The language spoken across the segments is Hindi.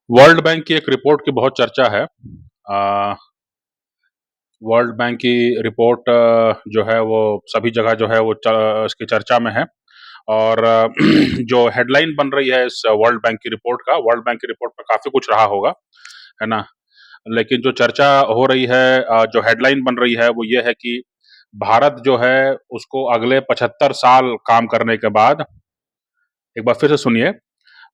वर्ल्ड बैंक की एक रिपोर्ट की बहुत चर्चा है। अ, वर्ल्ड बैंक की रिपोर्ट जो है वो सभी जगह जो है वो इसकी चर्चा में है और जो हेडलाइन बन रही है इस वर्ल्ड बैंक की रिपोर्ट में काफ़ी कुछ रहा होगा, है ना? लेकिन जो चर्चा हो रही है, जो हेडलाइन बन रही है वो ये है कि भारत जो है उसको अगले 75 साल काम करने के बाद, एक बार फिर से सुनिए,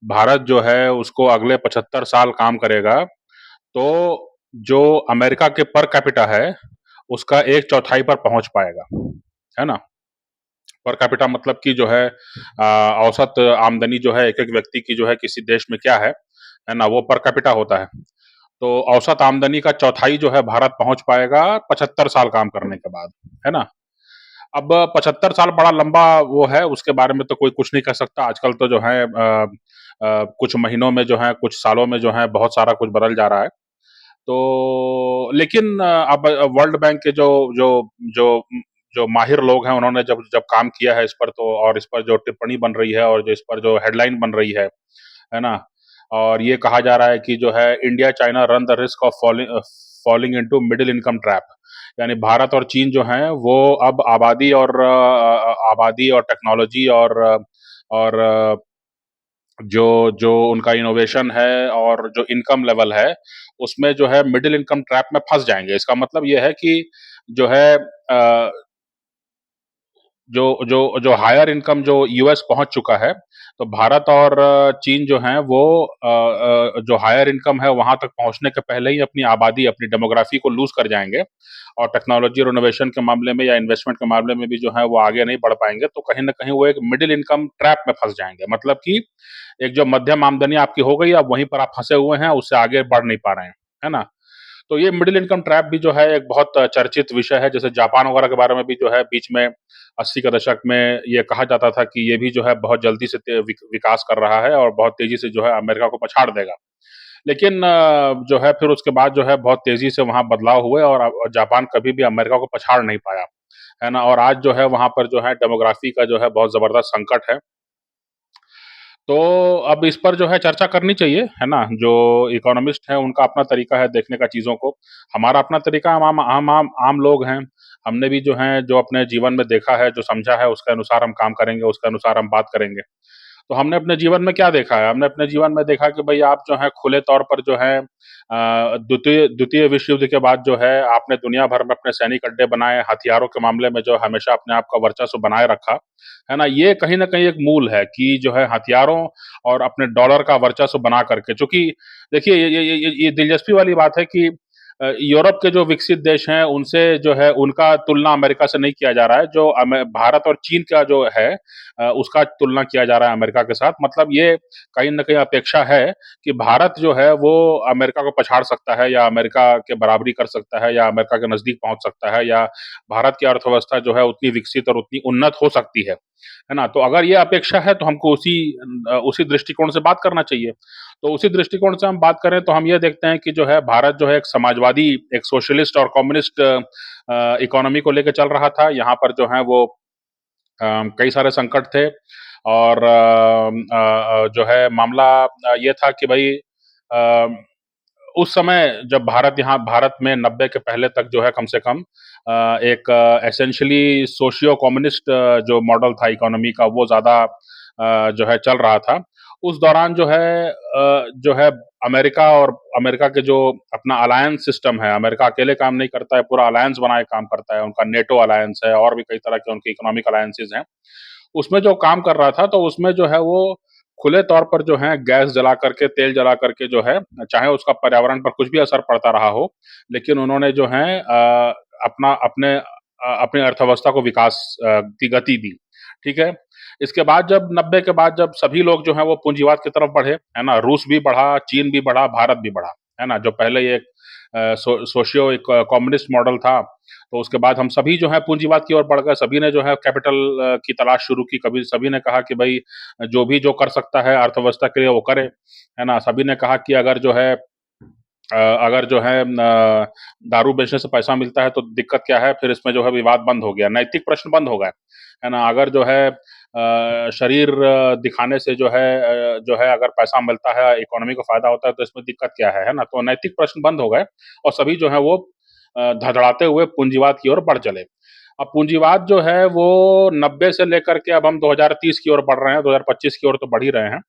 भारत जो है उसको अगले 75 साल काम करेगा तो जो अमेरिका के पर कैपिटा है, उसका 1/4 पर पहुँच पाएगा, है ना? पर कैपिटा मतलब कि जो है औसत आमदनी जो है एक-एक व्यक्ति की जो है किसी देश में क्या है ना? वो पर कैपिटा होता है। तो औसत आमदनी का चौथाई जो है भारत पहुँच पाएगा 75 साल काम करने के बाद, है ना? अब 75 साल बड़ा लंबा वो है, उसके बारे में तो कोई कुछ नहीं कह सकता। आजकल तो जो है कुछ महीनों में जो है, कुछ सालों में जो है बहुत सारा कुछ बदल जा रहा है। तो लेकिन अब वर्ल्ड बैंक के जो जो जो माहिर लोग हैं उन्होंने जब जब काम किया है इस पर, तो और इस पर जो टिप्पणी बन रही है और जो इस पर जो हेडलाइन बन रही है ना? और ये कहा जा रहा है कि जो है India China run the risk of falling into middle income trap. यानी भारत और चीन जो हैं वो अब आबादी और टेक्नोलॉजी और जो जो उनका इनोवेशन है और जो इनकम लेवल है, उसमें जो है मिडल इनकम ट्रैप में फँस जाएँगे। इसका मतलब ये है कि जो है जो जो जो हायर इनकम जो यूएस पहुँच चुका है, तो भारत और चीन जो हैं वो जो हायर इनकम है वहाँ तक पहुँचने के पहले ही अपनी आबादी, अपनी डेमोग्राफ़ी को लूज़ कर जाएँगे और टेक्नोलॉजी और इनोवेशन के मामले में या इन्वेस्टमेंट के मामले में भी जो है वो आगे नहीं बढ़ पाएँगे, तो कहीं न कहीं वो एक मिडल इनकम ट्रैप में फँस जाएँगे। मतलब कि एक जो मध्यम आमदनी आपकी हो गई, अब वहीं पर आप फँसे हुए हैं, उससे आगे बढ़ नहीं पा रहे हैं, है ना? तो ये मिडिल इनकम ट्रैप भी जो है एक बहुत चर्चित विषय है। जैसे जापान वगैरह के बारे में भी जो है बीच में 80 के दशक में ये कहा जाता था कि ये भी जो है बहुत जल्दी से विकास कर रहा है और बहुत तेजी से जो है अमेरिका को पछाड़ देगा। लेकिन जो है फिर उसके बाद जो है बहुत तेजी से वहाँ बदलाव हुए और जापान कभी भी अमेरिका को पछाड़ नहीं पाया, है ना? और आज जो है वहाँ पर जो है डेमोग्राफी का जो है बहुत ज़बरदस्त संकट है। तो अब इस पर जो है चर्चा करनी चाहिए, है ना? जो इकोनॉमिस्ट हैं उनका अपना तरीका है देखने का चीज़ों को। हमारा अपना तरीका, हम आम लोग हैं। हमने भी जो है जो अपने जीवन में देखा है, जो समझा है उसके अनुसार हम काम करेंगे, उसके अनुसार हम बात करेंगे। तो हमने अपने जीवन में क्या देखा है? हमने अपने जीवन में देखा कि भई आप जो है खुले तौर पर जो है द्वितीय द्वितीय विश्व युद्ध के बाद जो है आपने दुनिया भर में अपने सैनिक अड्डे बनाए, हथियारों के मामले में जो हमेशा अपने आप का वर्चस्व बनाए रखा, है ना? ये कहीं न कहीं एक मूल है कि जो है हथियारों और अपने डॉलर का वर्चस्व बना करके, चूँकि देखिए ये दिलचस्पी वाली बात है कि यूरोप के जो विकसित देश हैं, उनसे जो है उनका तुलना अमेरिका से नहीं किया जा रहा है। जो भारत और चीन का जो है उसका तुलना किया जा रहा है अमेरिका के साथ। मतलब ये कहीं न कहीं अपेक्षा है कि भारत जो है वो अमेरिका को पछाड़ सकता है या अमेरिका के बराबरी कर सकता है या अमेरिका के नज़दीक पहुँच सकता है, या भारत की अर्थव्यवस्था जो है उतनी विकसित और उतनी उन्नत हो सकती है ना? तो अगर ये अपेक्षा है तो हमको उसी दृष्टिकोण से बात करना चाहिए। तो उसी दृष्टिकोण से हम बात करें तो हम ये देखते हैं कि जो है भारत जो है एक समाजवादी, एक सोशलिस्ट और कम्युनिस्ट इकोनॉमी को लेके चल रहा था। यहाँ पर जो है वो कई सारे संकट थे और जो है मामला ये था कि भई अ, उस समय जब भारत में 90 के पहले तक जो है कम से कम एक एसेंशियली सोशियो कम्युनिस्ट जो मॉडल था इकोनॉमी का वो ज़्यादा जो है चल रहा था। उस दौरान जो है अमेरिका के जो अपना अलायंस सिस्टम है, अमेरिका अकेले काम नहीं करता है, पूरा अलायंस बनाए काम करता है। उनका नेटो अलायंस है और भी कई तरह के उनके इकोनॉमिक अलायंसेस हैं। उसमें जो काम कर रहा था, तो उसमें जो है वो खुले तौर पर जो है गैस जला करके, तेल जला करके जो है, चाहे उसका पर्यावरण पर कुछ भी असर पड़ता रहा हो, लेकिन उन्होंने जो है अपनी अर्थव्यवस्था को विकास की गति दी, ठीक है? इसके बाद जब 90 के बाद जब सभी लोग जो हैं वो पूंजीवाद की तरफ बढ़े, है ना? रूस भी बढ़ा, चीन भी बढ़ा, भारत भी बढ़ा, है ना? जो पहले ये सोशियो एक कम्युनिस्ट मॉडल था, तो उसके बाद हम सभी जो है पूंजीवाद की ओर बढ़ गए, सभी ने जो है कैपिटल की तलाश शुरू की, कभी सभी ने कहा कि भई जो कर सकता है अर्थव्यवस्था के लिए वो करे, है ना? सभी ने कहा कि अगर जो है दारू बेचने से पैसा मिलता है तो दिक्कत क्या है? फिर इसमें जो है विवाद बंद हो गया, नैतिक प्रश्न बंद हो गए, है ना? अगर जो है शरीर दिखाने से जो है अगर पैसा मिलता है, इकोनॉमी को फ़ायदा होता है तो इसमें दिक्कत क्या है ना? तो नैतिक प्रश्न बंद हो गए और सभी जो है वो धड़धड़ाते हुए पूंजीवाद की ओर बढ़ चले। अब पूंजीवाद जो है वो 90 से लेकर के अब हम 2030 की ओर बढ़ रहे हैं, 2025 की ओर तो बढ़ ही रहे हैं,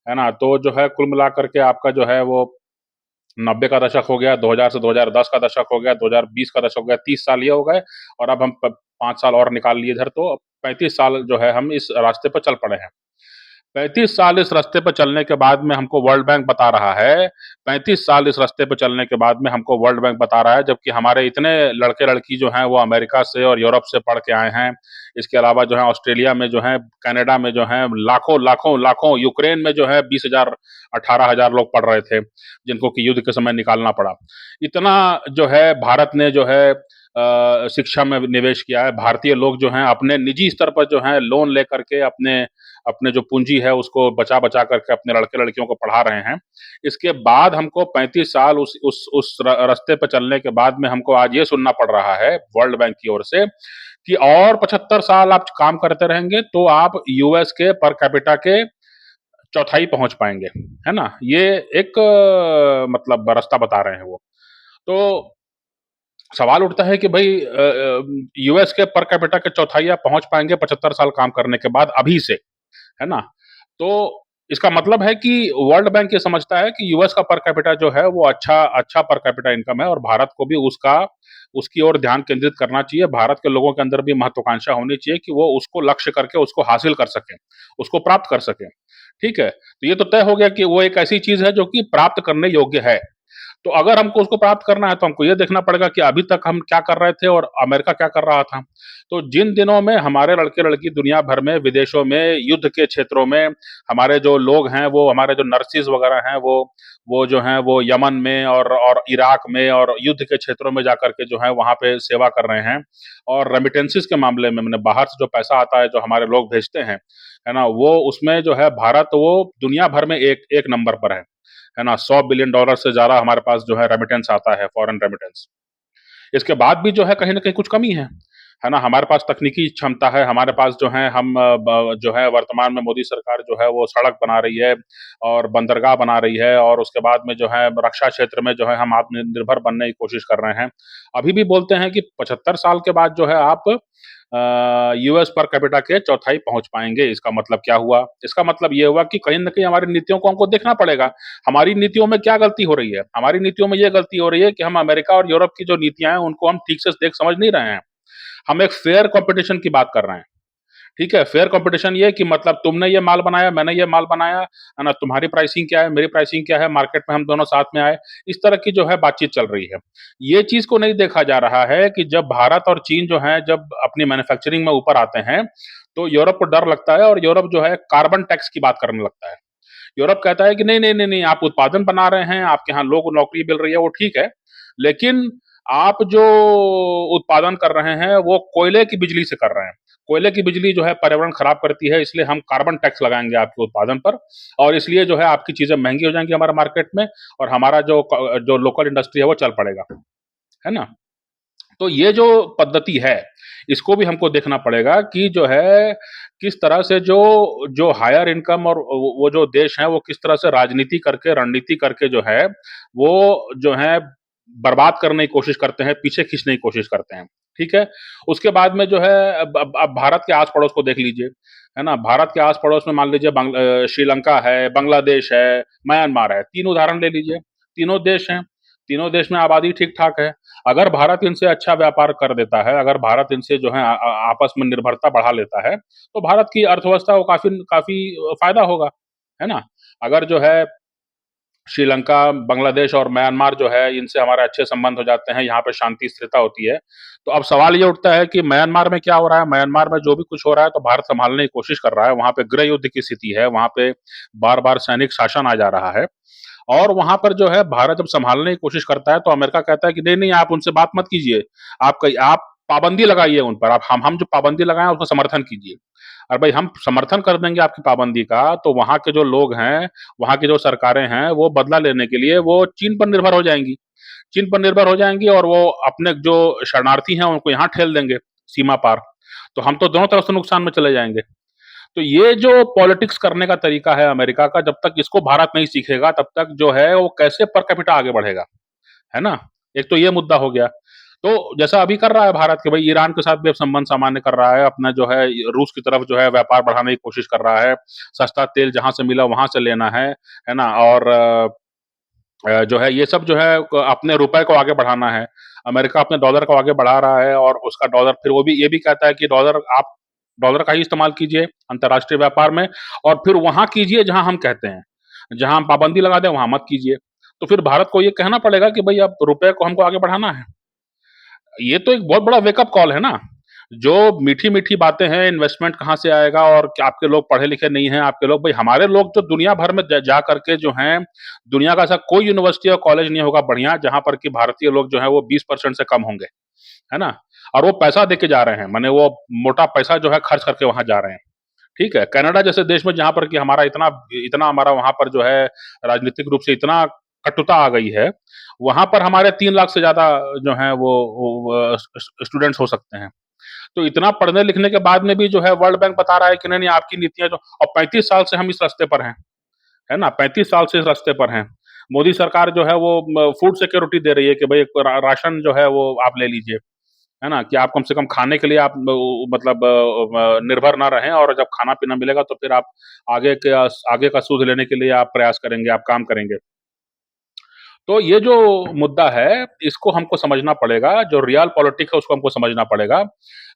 है ना? तो जो है कुल मिलाकर के आपका जो है वो 90 का दशक हो गया, 2000 से 2010 का दशक हो गया, 2020 का दशक हो गया, 30 साल ये हो गए और अब हम 5 साल और निकाल लिए इधर तो 35 साल जो है हम इस रास्ते पर चल पड़े हैं। 35 साल इस रास्ते पर चलने के बाद में हमको वर्ल्ड बैंक बता रहा है 35 साल इस रास्ते पर चलने के बाद में हमको वर्ल्ड बैंक बता रहा है, जबकि हमारे इतने लड़के-लड़की जो हैं वो अमेरिका से और यूरोप से पढ़ के आए हैं। इसके अलावा जो है ऑस्ट्रेलिया में जो है, कनाडा में जो है लाखों, यूक्रेन में जो है 20,000 18,000 लोग पढ़ रहे थे, जिनको कि युद्ध के समय निकालना पड़ा। इतना जो है भारत ने जो है शिक्षा में निवेश किया है। भारतीय लोग जो हैं अपने निजी स्तर पर जो है लोन लेकर के अपने अपने जो पूंजी है उसको बचा-बचा करके अपने लड़के-लड़कियों को पढ़ा रहे हैं। इसके बाद हमको 35 साल उस रास्ते पे चलने के बाद में हमको आज ये सुनना पड़ रहा है वर्ल्ड बैंक की ओर से कि और 75 साल आप काम करते रहेंगे तो आप यूएस के पर कैपिटा के चौथाई पहुंच पाएंगे, है ना? ये एक मतलब रास्ता बता रहे हैं वो। तो सवाल उठता है कि भाई यूएस के पर कैपिटा के चौथाई आप पहुंच पाएंगे 75 साल काम करने के बाद अभी से, है ना? तो इसका मतलब है कि वर्ल्ड बैंक ये समझता है कि यूएस का पर कैपिटा जो है वो अच्छा अच्छा पर कैपिटा इनकम है और भारत को भी उसका उसकी ओर ध्यान केंद्रित करना चाहिए। भारत के लोगों के अंदर भी महत्वाकांक्षा होनी चाहिए कि वो उसको लक्ष्य करके उसको हासिल कर सकें, उसको प्राप्त कर सकें। ठीक है? तो ये तो तय हो गया कि वो एक ऐसी चीज़ है जो कि प्राप्त करने योग्य है। तो अगर हमको उसको प्राप्त करना है तो हमको ये देखना पड़ेगा कि अभी तक हम क्या कर रहे थे और अमेरिका क्या कर रहा था। तो जिन दिनों में हमारे लड़के-लड़की दुनिया भर में, विदेशों में, युद्ध के क्षेत्रों में हमारे जो लोग हैं, वो हमारे जो नर्सेज़ वगैरह हैं, वो जो हैं वो यमन में और इराक में और युद्ध के क्षेत्रों में जाकर के जो है वहाँ पे सेवा कर रहे हैं। और रेमिटेंसेस के मामले में, माने बाहर से जो पैसा आता है, जो हमारे लोग भेजते हैं, है ना? वो उसमें जो है भारत वो दुनिया भर में एक एक नंबर पर है ना? $100 बिलियन से ज़्यादा हमारे पास जो है रेमिटेंस आता है, फॉरेन रेमिटेंस। इसके बाद भी जो है कहीं न कहीं कुछ कमी है ना? हमारे पास तकनीकी क्षमता है, हमारे पास जो है हम जो है वर्तमान में मोदी सरकार जो है वो सड़क बना रही है और बंदरगाह बना रही है और उसके बाद में जो है रक्षा क्षेत्र में जो है हम आत्मनिर्भर बनने की कोशिश कर रहे हैं। अभी भी बोलते हैं कि 75 साल के बाद जो है आप यूएस पर कैपिटा के चौथाई पहुँच पाएँगे। इसका मतलब क्या हुआ? इसका मतलब ये हुआ कि कहीं न कहीं हमारी नीतियों को हमको देखना पड़ेगा। हमारी नीतियों में क्या गलती हो रही है? हमारी नीतियों में ये गलती हो रही है कि हम अमेरिका और यूरोप की जो नीतियाँ हैं, उनको हम ठीक से देख समझ नहीं रहे हैं। हम एक फेयर कॉम्पिटिशन की बात कर रहे हैं। ठीक है? फेयर कॉम्पिटिशन ये कि मतलब तुमने ये माल बनाया, मैंने ये माल बनाया, है ना? तुम्हारी प्राइसिंग क्या है, मेरी प्राइसिंग क्या है, मार्केट में हम दोनों साथ में आए। इस तरह की जो है बातचीत चल रही है। ये चीज़ को नहीं देखा जा रहा है कि जब भारत और चीन जो हैं, जब अपनी मैन्युफैक्चरिंग में ऊपर आते हैं, तो यूरोप को डर लगता है और यूरोप जो है कार्बन टैक्स की बात करने लगता है। यूरोप कहता है कि नहीं, आप उत्पादन बना रहे हैं, आपके यहाँ लोग नौकरी मिल रही है, वो ठीक है। लेकिन आप जो उत्पादन कर रहे हैं, वो कोयले की बिजली से कर रहे हैं। कोयले की बिजली जो है पर्यावरण खराब करती है, इसलिए हम कार्बन टैक्स लगाएँगे आपके उत्पादन पर और इसलिए जो है आपकी चीज़ें महँगी हो जाएँगी हमारे मार्केट में और हमारा जो लोकल इंडस्ट्री है वो चल पड़ेगा। है ना? तो ये जो पद्धति है, इसको भी हमको देखना पड़ेगा कि जो है, किस तरह से जो जो हायर इनकम और वो जो देश हैं, वो किस तरह से राजनीति करके, रणनीति करके जो है, वो जो है बर्बाद करने की कोशिश करते हैं, पीछे खींचने की कोशिश करते हैं। ठीक है? उसके बाद में जो है अब भारत के आस-पड़ोस को देख लीजिए, है ना? भारत के आस-पड़ोस में मान लीजिए श्रीलंका है, बांग्लादेश है, म्यांमार है, 3 उदाहरण ले लीजिए। तीनों देश हैं, तीनों देश में आबादी ठीक-ठाक है। अगर भारत इनसे अच्छा व्यापार कर देता है, अगर भारत इनसे जो है आपस में निर्भरता बढ़ा लेता है, तो भारत की अर्थव्यवस्था को काफ़ी काफ़ी फ़ायदा होगा, है ना? अगर जो है श्रीलंका, बांग्लादेश और म्यांमार जो है, इनसे हमारे अच्छे संबंध हो जाते हैं, यहाँ पे शांति स्थिरता होती है। तो अब सवाल ये उठता है कि म्यांमार में क्या हो रहा है? म्यांमार में जो भी कुछ हो रहा है, तो भारत सँभालने की कोशिश कर रहा है। वहाँ पे गृह युद्ध की स्थिति है, वहाँ पे बार-बार सैनिक शासन आ जा रहा है। और वहाँ पर जो है भारत जब सँभालने की कोशिश करता है तो अमेरिका कहता है कि नहीं-नहीं आप उनसे बात मत कीजिए। आप पाबंदी लगाइए उन पर। आप हम जो पाबंदी लगाएँ उसका समर्थन कीजिए। और भाई हम समर्थन कर देंगे आपकी पाबंदी का तो वहाँ के जो लोग हैं, वहाँ की जो सरकारें हैं वो बदला लेने के लिए वो चीन पर निर्भर हो जाएँगी। चीन पर निर्भर हो जाएँगी और वो अपने जो शरणार्थी हैं उनको यहाँ ठेल देंगे सीमा पार। तो हम तो दोनों तरफ से नुकसान में चले जाएँगे। तो ये जो पॉलिटिक्स करने का तरीका है अमेरिका का, जब तक इसको भारत नहीं सीखेगा, तब तक जो है वो कैसे पर कैपिटा आगे बढ़ेगा, है ना? एक तो ये मुद्दा हो गया। तो जैसा अभी कर रहा है भारत कि भई ईरान के साथ भी अब संबंध सामान्य कर रहा है, अपना जो है रूस की तरफ जो है व्यापार बढ़ाने की कोशिश कर रहा है, सस्ता तेल जहाँ से मिला वहाँ से लेना है ना? और जो है ये सब जो है अपने रुपए को आगे बढ़ाना है। अमेरिका अपने डॉलर को आगे बढ़ा रहा है और उसका डॉलर फिर वो भी ये भी कहता है कि डॉलर का ही इस्तेमाल कीजिए अंतर्राष्ट्रीय व्यापार में और फिर वहाँ कीजिए जहाँ हम कहते हैं। जहाँ हम पाबंदी लगा दें वहाँ मत कीजिए। तो फिर भारत को ये कहना पड़ेगा कि भई अब रुपए को हमको आगे बढ़ाना है। ये तो एक बहुत बड़ा वेकअप कॉल है ना। जो मीठी-मीठी बातें हैं, इन्वेस्टमेंट कहाँ से आएगा और क्या आपके लोग पढ़े-लिखे नहीं हैं, आपके लोग भई हमारे लोग तो दुनिया भर में ज जा करके जो हैं, दुनिया का ऐसा कोई यूनिवर्सिटी और कॉलेज नहीं होगा बढ़िया, जहाँ पर कि भारतीय लोग जो हैं वो 20% से कम होंगे, है ना? और वो पैसा दे के जा रहे हैं, माने वो मोटा पैसा जो है खर्च करके वहाँ जा रहे हैं, ठीक है? कनाडा जैसे देश में जहाँ पर कि हमारा इतना इतना हमारा वहाँ पर जो है राजनीतिक रूप से इतना कटुता आ गई है, वहाँ पर हमारे 3 लाख से ज़्यादा जो हैं वो स्टूडेंट्स हो सकते हैं। तो इतना पढ़ने लिखने के बाद में भी जो है वर्ल्ड बैंक बता रहा है कि नहीं-नहीं आपकी नीतियाँ जो और 35 साल से हम इस रास्ते पर हैं, है ना? 35 साल से इस रास्ते पर हैं। मोदी सरकार जो है वो फूड सिक्योरिटी दे रही है कि भई राशन जो है वो आप ले लीजिए, है ना? कि आप कम से कम खाने के लिए आप मतलब निर्भर ना रहें और जब खाना-पीना मिलेगा तो फिर आप आगे का सूद लेने के लिए आप प्रयास करेंगे, आप काम करेंगे। तो ये जो मुद्दा है, इसको हमको समझना पड़ेगा, जो रियल पॉलिटिक है उसको हमको समझना पड़ेगा।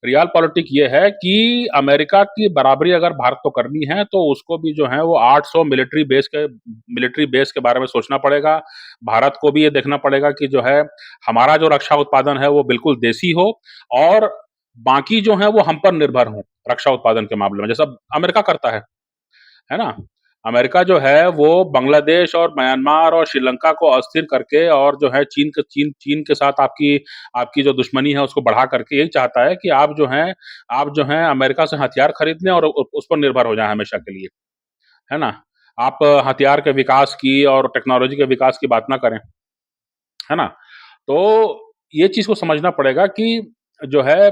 रियल पॉलिटिक ये है कि अमेरिका की बराबरी अगर भारत को करनी है, तो उसको भी जो है वो 800 मिलिट्री बेस के बारे में सोचना पड़ेगा। भारत को भी ये देखना पड़ेगा कि जो है, हमारा जो रक्षा उत्पादन है वो बिल्कुल देसी हो और बाकी जो हैं वो हम पर निर्भर हों, रक्षा उत्पादन के मामले में, जैसा अमेरिका करता है ना? अमेरिका जो है वो बांग्लादेश और म्यांमार और श्रीलंका को अस्थिर करके और जो है चीन के साथ आपकी आपकी जो दुश्मनी है उसको बढ़ा करके यही चाहता है कि आप जो हैं अमेरिका से हथियार खरीद लें और उस पर निर्भर हो जाएँ हमेशा के लिए, है ना? आप हथियार के विकास की और टेक्नोलॉजी के विकास की बात ना करें, है ना? तो ये चीज़ को समझना पड़ेगा कि जो है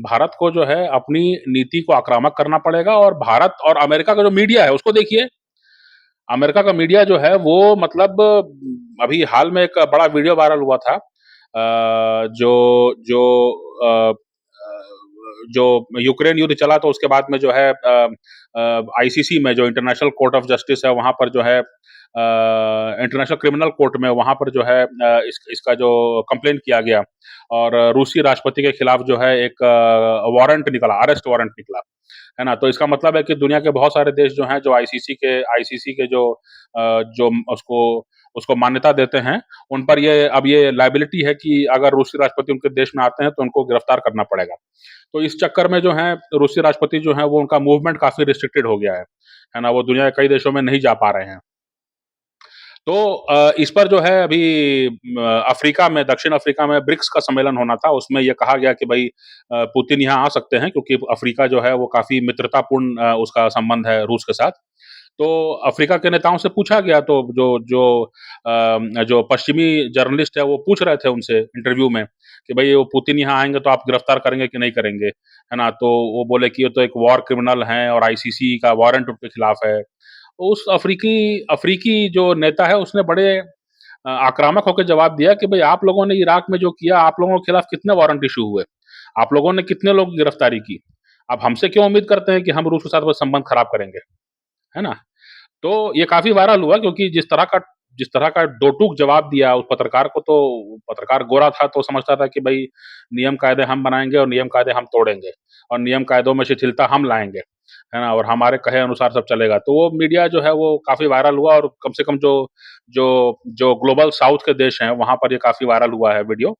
भारत को जो है अपनी नीति को आक्रामक करना पड़ेगा और भारत और अमेरिका का जो मीडिया है उसको देखिए। अमेरिका का मीडिया जो है वो मतलब अभी हाल में एक बड़ा वीडियो वायरल हुआ था जो जो अ, जो यूक्रेन युद्ध चला तो उसके बाद में जो है आईसीसी में जो इंटरनेशनल कोर्ट ऑफ जस्टिस है वहाँ पर जो है इंटरनेशनल क्रिमिनल कोर्ट में वहाँ पर जो है इसका जो कंप्लेन किया गया और रूसी राष्ट्रपति के खिलाफ जो है एक वारंट निकला, अरेस्ट वारंट निकला, है ना? तो इसका मतलब है कि दुनिया के बहुत सारे देश जो हैं जो आईसीसी के जो उसको उसको मान्यता देते हैं, उन पर ये अब ये लायबिलिटी है कि अगर रूसी राष्ट्रपति उनके देश में आते हैं तो उनको गिरफ्तार करना पड़ेगा। तो इस चक्कर में जो है रूसी राष्ट्रपति जो हैं वो उनका मूवमेंट काफ़ी रिस्ट्रिक्टेड हो गया है ना? वो दुनिया के कई देशों में नहीं जा पा रहे हैं। तो इस पर जो है अभी अफ्रीका में दक्षिण अफ्रीका में ब्रिक्स का सम्मेलन होना था, उसमें ये कहा गया कि भई पुतिन यहाँ आ सकते हैं क्योंकि अफ्रीका जो है वो काफ़ी मित्रतापूर्ण उसका संबंध है रूस के साथ। तो अफ्रीका के नेताओं से पूछा गया तो जो पश्चिमी जर्नलिस्ट है वो पूछ रहे थे उनसे इंटरव्यू में कि भई वो पुतिन यहाँ आएँगे तो आप गिरफ्तार करेंगे कि नहीं करेंगे, है ना? तो वो बोले कि ये तो एक वॉर क्रिमिनल हैं और आईसीसी का वारंट उनके खिलाफ है। उस अफ्रीकी जो नेता है उसने बड़े आक्रामक होकर जवाब दिया कि भई आप लोगों ने इराक में जो किया, आप लोगों के खिलाफ कितने वारंट इश्यू हुए? आप लोगों ने कितने लोगों की गिरफ्तारी की? आप हमसे क्यों उम्मीद करते हैं कि हम रूस के साथ वो संबंध खराब करेंगे? है ना? तो ये काफ़ी वायरल हुआ क्योंकि जिस तरह का दो-टूक जवाब दिया उस पत्रकार को तो पत्रकार गोरा था तो समझता था कि भई नियम-कायदे हम बनाएँगे और नियम-कायदे हम तोड़ेंगे और नियम-कायदों में शिथिलता हम लाएँगे, है ना? और हमारे कहे अनुसार सब चलेगा। तो वो मीडिया जो है वो काफ़ी वायरल हुआ और कम से कम जो जो ग्लोबल साउथ के देश हैं, वहाँ पर ये काफ़ी वायरल हुआ है वीडियो,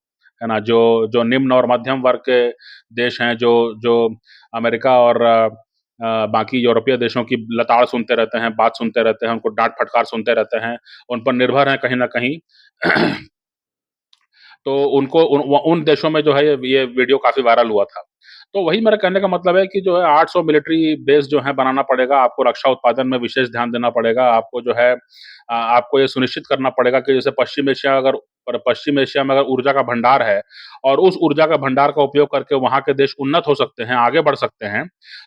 है ना? जो जो निम्न और मध्यम वर्ग के देश हैं, जो जो अमेरिका और बाकी यूरोपीय देशों की लताड़ सुनते रहते हैं, बात सुनते रहते हैं, उनको डाँट-फटकार सुनते रहते हैं, उन पर निर्भर हैं कहीं न कहीं। तो उनको उन देशों में जो है ये वीडियो काफ़ी वायरल हुआ था। तो वही मेरा कहने का मतलब है कि जो है 800 मिलिट्री बेस जो है बनाना पड़ेगा, आपको रक्षा उत्पादन में विशेष ध्यान देना पड़ेगा, आपको जो है आपको ये सुनिश्चित करना पड़ेगा कि जैसे पश्चिम एशिया अगर पर पश्चिम एशिया में अगर ऊर्जा का भंडार है और उस ऊर्जा का भंडार का उपयोग करके वहाँ के देश उन्नत हो सकते हैं, आगे बढ़ सकते हैं,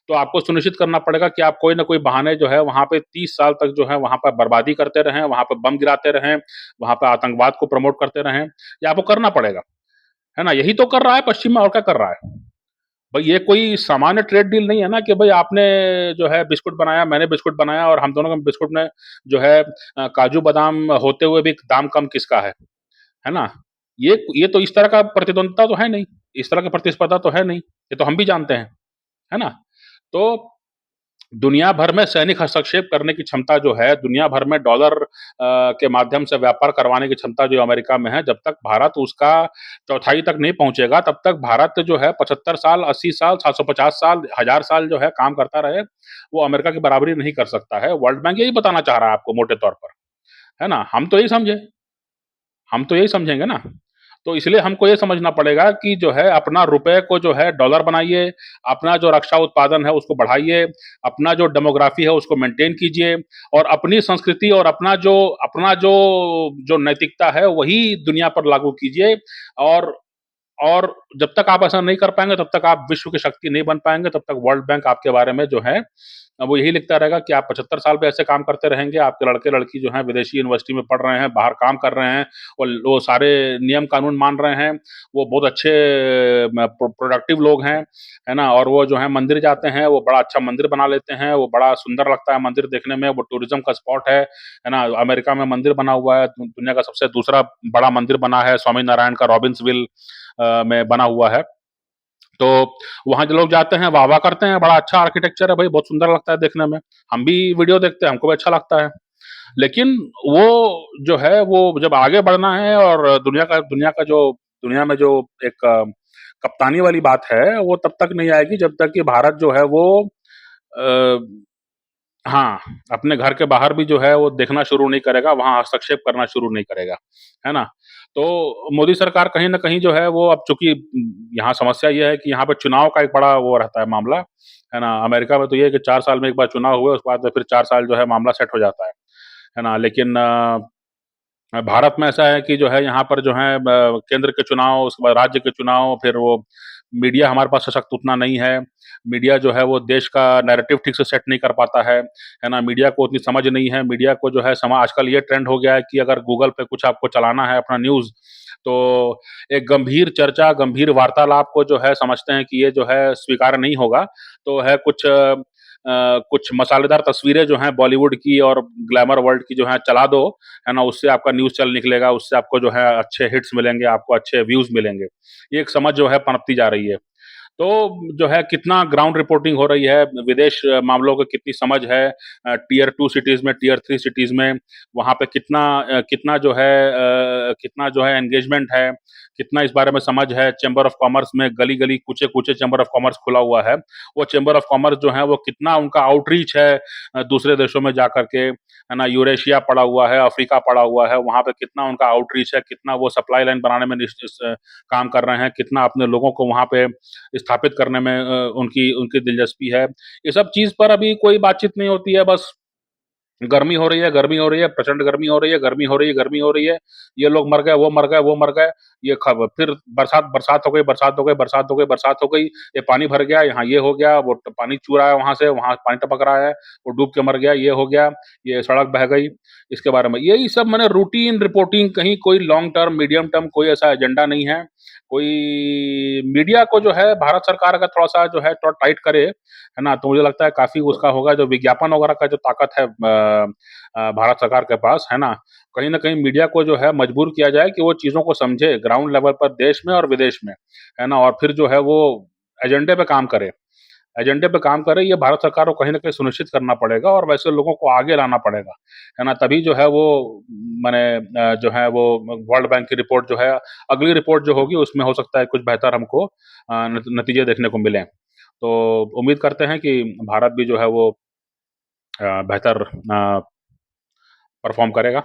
तो आपको सुनिश्चित करना पड़ेगा कि आप कोई ना कोई बहाने जो है वहाँ पे 30 साल तक जो है वहाँ पर बर्बादी करते रहें, वहाँ पे बम गिराते रहें, वहाँ पे आतंकवाद को प्रमोट करते रहें, ये आपको करना पड़ेगा, है ना? यही तो कर रहा है पश्चिम में, और क्या कर रहा है? भाई ये कोई सामान्य ट्रेड डील नहीं है ना कि भाई आपने जो है बिस्कुट बनाया, मैंने बिस्कुट बनाया और हम दोनों का बिस्कुट में जो है काजू बादाम होते हुए भी दाम कम किसका है ना? ये तो इस तरह का प्रतिद्वंद्विता तो है नहीं, इस तरह की प्रतिस्पर्धा तो है नहीं, ये तो हम भी जानते हैं, है ना? तो दुनिया भर में सैनिक हस्तक्षेप करने की क्षमता जो है, दुनिया भर में डॉलर के माध्यम से व्यापार करवाने की क्षमता जो अमेरिका में है, जब तक भारत उसका चौथाई तक नहीं पहुँचेगा, तब तक भारत जो है 75 साल, 80 साल, 750 साल, 1000 साल जो है काम करता रहे, वो अमेरिका की बराबरी नहीं कर सकता है। वर्ल्ड बैंक यही बताना चाह रहा है आपको मोटे तौर पर, है ना? हम तो यही समझेंगे ना। तो इसलिए हमको ये समझना पड़ेगा कि जो है अपना रुपए को जो है डॉलर बनाइए, अपना जो रक्षा उत्पादन है उसको बढ़ाइए, अपना जो डेमोग्राफी है उसको मेंटेन कीजिए और अपनी संस्कृति और अपना जो जो नैतिकता है वही दुनिया पर लागू कीजिए। और और जब तक आप ऐसा नहीं कर पाएँगे, तब तक आप विश्व की शक्ति नहीं बन पाएँगे, तब तक वर्ल्ड बैंक आपके बारे में जो है वो यही लिखता रहेगा कि आप 75 साल भी ऐसे काम करते रहेंगे, आपके लड़के-लड़की जो हैं विदेशी यूनिवर्सिटी में पढ़ रहे हैं, बाहर काम कर रहे हैं, वो सारे नियम कानून मान रहे हैं, वो बहुत अच्छे प्रोडक्टिव लोग हैं, है ना? और वो जो है मंदिर जाते हैं, वो बड़ा अच्छा मंदिर बना लेते हैं, वो बड़ा सुंदर लगता है मंदिर देखने में, वो टूरिज़्म का स्पॉट है ना? अमेरिका में मंदिर बना हुआ है, दुनिया का सबसे दूसरा बड़ा मंदिर बना है, स्वामी नारायण का रॉबिन्सविल में बना हुआ है। तो वहाँ जो लोग जाते हैं, वाह-वाह करते हैं, बड़ा अच्छा आर्किटेक्चर है भई, बहुत सुंदर लगता है देखने में। हम भी वीडियो देखते हैं, हमको भी अच्छा लगता है। लेकिन वो जो है, वो जब आगे बढ़ना है और दुनिया में जो एक कप्तानी वाली बात है, वो तब तक नहीं आएगी जब तक कि भारत जो है वो अ, हाँ, अपने घर के बाहर भी जो है वो देखना शुरू नहीं करेगा, वहाँ हस्तक्षेप करना शुरू नहीं करेगा, है ना? तो मोदी सरकार कहीं न कहीं जो है वो अब चूँकि यहाँ समस्या ये है कि यहाँ पे चुनाव का एक बड़ा वो रहता है मामला, है ना? अमेरिका में तो ये है कि 4 साल में एक बार चुनाव हुए, उसके बाद में फिर 4 साल जो है मामला सेट हो जाता है ना? लेकिन भारत में ऐसा है कि जो है यहाँ पर जो है केंद्र के चुनाव, उसके बाद राज्य के चुनाव, फिर वो मीडिया हमारे पास सशक्त उतना नहीं है। मीडिया जो है वो देश का नैरेटिव ठीक से सेट नहीं कर पाता है ना? मीडिया को उतनी समझ नहीं है, मीडिया को जो है आजकल ये ट्रेंड हो गया है कि अगर गूगल पे कुछ आपको चलाना है अपना न्यूज़, तो एक गंभीर चर्चा, गंभीर वार्तालाप को जो है समझते हैं कि ये जो है स्वीकार्य नहीं होगा, तो है कुछ मसालेदार तस्वीरें जो हैं बॉलीवुड की और ग्लैमर वर्ल्ड की जो हैं चला दो, है ना? उससे आपका न्यूज़ चल निकलेगा, उससे आपको जो है अच्छे हिट्स मिलेंगे, आपको अच्छे व्यूज़ मिलेंगे। ये एक समझ जो है पनपती जा रही है। तो जो है कितना ग्राउंड रिपोर्टिंग हो रही है, विदेश मामलों की कितनी समझ है, टियर 2 सिटीज़ में, टियर 3 सिटीज़ में, वहाँ पे कितना जो है एंगेजमेंट है, कितना इस बारे में समझ है, चैम्बर ऑफ कॉमर्स में गली-गली, कूचे-कूचे चैम्बर ऑफ कॉमर्स खुला हुआ है। वो चैम्बर ऑफ कॉमर्स जो है वो कितना उनका आउटरीच है दूसरे देशों में जाकर के, है ना? यूरेशिया पड़ा हुआ है, अफ्रीका पड़ा हुआ है, वहाँ पे कितना उनका आउटरीच है, कितना वो सप्लाई लाइन बनाने में काम कर रहे हैं, कितना अपने लोगों को वहाँ पे स्थापित करने में उनकी उनकी दिलचस्पी है। ये सब चीज़ पर अभी कोई बातचीत नहीं होती है, बस गर्मी हो रही है, गर्मी हो रही है, प्रचंड गर्मी हो रही है, गर्मी हो रही है, गर्मी हो रही है। ये लोग मर गए, वो मर गए, वो मर गए। ये खब फिर बरसात बरसात हो गई, बरसात हो गई, बरसात हो गई, बरसात हो गई। ये पानी भर गया, यहाँ ये हो गया, वो पानी चू रहा है वहाँ से, वहाँ पानी टपक रहा है, वो डूब के मर गया, ये हो गया, ये सड़क बह गई, इसके बारे में। यही सब माने रूटीन रिपोर्टिंग, कहीं कोई लॉन्ग टर्म, मीडियम टर्म कोई ऐसा एजेंडा नहीं है। कोई मीडिया को जो है भारत सरकार अगर थोड़ा-सा जो है थोड़ा टाइट करे, है ना? तो मुझे लगता है काफ़ी उसका होगा जो विज्ञापन वगैरह का जो ताकत है भारत सरकार के पास, है ना? कहीं न कहीं मीडिया को जो है मजबूर किया जाए कि वो चीज़ों को समझे ग्राउंड लेवल पर देश में और विदेश में, है ना? और फिर जो है वो एजेंडे पे काम करे। एजेंडे पे काम करे, ये भारत सरकार को कहीं न कहीं सुनिश्चित करना पड़ेगा और वैसे लोगों को आगे लाना पड़ेगा, है ना? तभी जो है वो माने जो है वो वर्ल्ड बैंक की रिपोर्ट जो है, अगली रिपोर्ट जो होगी उसमें हो सकता है कुछ बेहतर हमको नतीजे देखने को मिलें। तो उम्मीद करते हैं कि भारत भी जो है वो बेहतर परफ़ॉर्म करेगा।